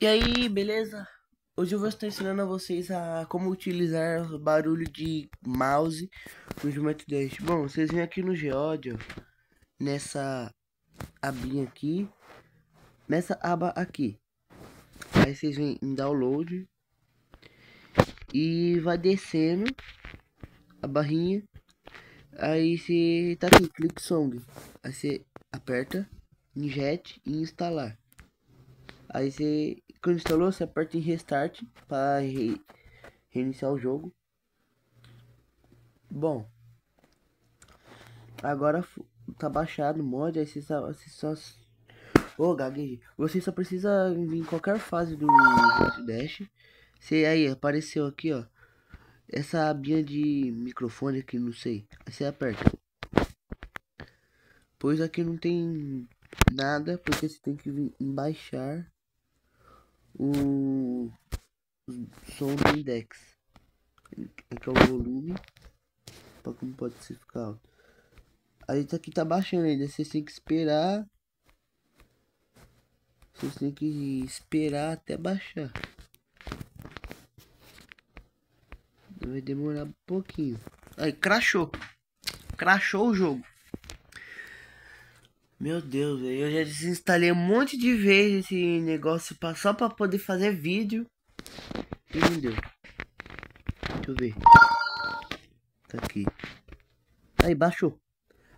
E aí, beleza? Hoje eu vou estar ensinando a vocês a como utilizar o barulho de mouse no Geometry Dash. Bom, vocês vêm aqui no Geodio, nessa abinha aqui, nessa aba aqui. Aí vocês vêm em Download e vai descendo a barrinha. Aí você tá aqui, Click Song. Aí você aperta Inject e Instalar. Aí você, quando instalou, você aperta em Restart para reiniciar o jogo. Bom, agora tá baixado o mod, aí você só. Ô, gaguejei. Você só precisa vir em qualquer fase do Dash. Você aí, apareceu aqui, ó. Essa abinha de microfone aqui, não sei. Aí você aperta. Pois aqui não tem nada, porque você tem que vir em baixar o som do index. Aqui é o volume. Pra como pode ser ficar alto. Aí tá aqui, tá baixando ainda. Vocês tem que esperar. Vocês tem que esperar até baixar. Vai demorar um pouquinho. Aí, crashou. Crashou o jogo. Meu Deus, eu já desinstalei um monte de vezes esse negócio só pra poder fazer vídeo. E não deu. Deixa eu ver. Tá aqui. Aí, baixou.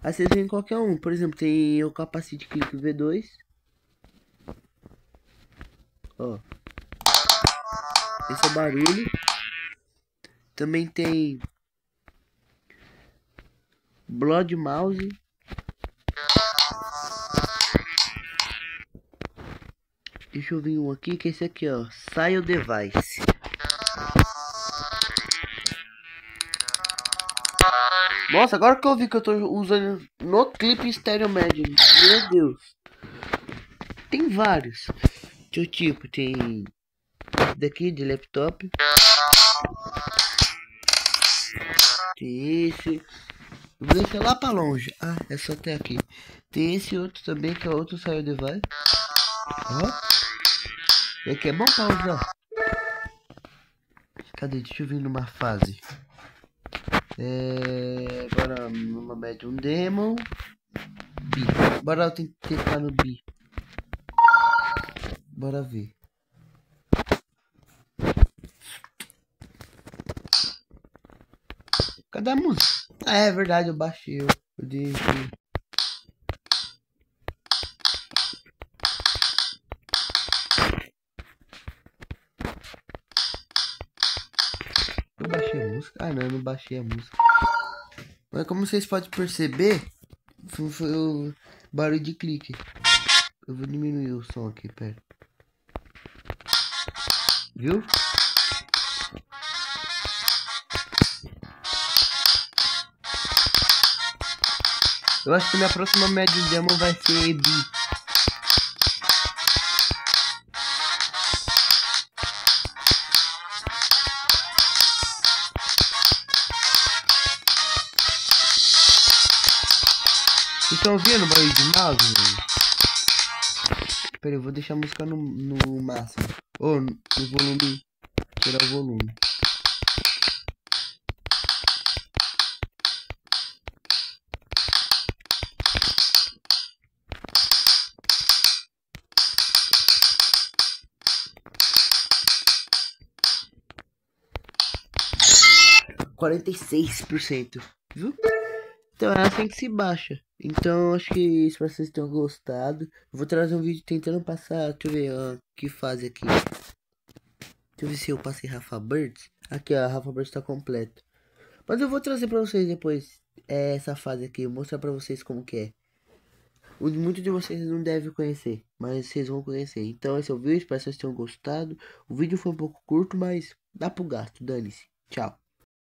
Aí vocês veem qualquer um. Por exemplo, tem o Capacity Click V2. Ó. Esse é o barulho. Também tem Blood Mouse. Deixa eu ver um aqui, que é esse aqui, ó. Sai o Device. Nossa, agora que eu vi que eu tô usando no clipe Stereo Magic. Meu Deus. Tem vários. Tipo, tem daqui de laptop. Tem esse. Vou deixar lá pra longe. Ah, é só até aqui. Tem esse outro também, que é outro Stereo Device. Ó. É que é bom pra usar. Cadê? Deixa eu vir numa fase. Agora numa Medium Demo. B. Bora tentar no B. Bora ver. Cadê a música? Ah, é verdade, eu baixei. Eu deixei. Eu baixei a música? Ah, não, eu não baixei a música. Mas como vocês podem perceber, foi o barulho de clique. Eu vou diminuir o som aqui, pera. Viu? Eu acho que minha próxima Medium Demo vai ser B. Vocês estão ouvindo o barulho de mouse? Pera aí, eu vou deixar a música no máximo. Ou no volume. Tirar o volume. %46%. Viu? Então é assim que se baixa. Então acho que espero que vocês tenham gostado. Eu vou trazer um vídeo tentando passar. Deixa eu ver ó, que fase aqui. Deixa eu ver se eu passei Rafa Birds. Aqui ó, a Rafa Birds tá completo. Mas eu vou trazer pra vocês depois essa fase aqui. Mostrar pra vocês como que é. Muitos de vocês não devem conhecer, mas vocês vão conhecer. Então esse é o vídeo, espero que vocês tenham gostado. O vídeo foi um pouco curto, mas dá pro gasto, dane-se. Tchau.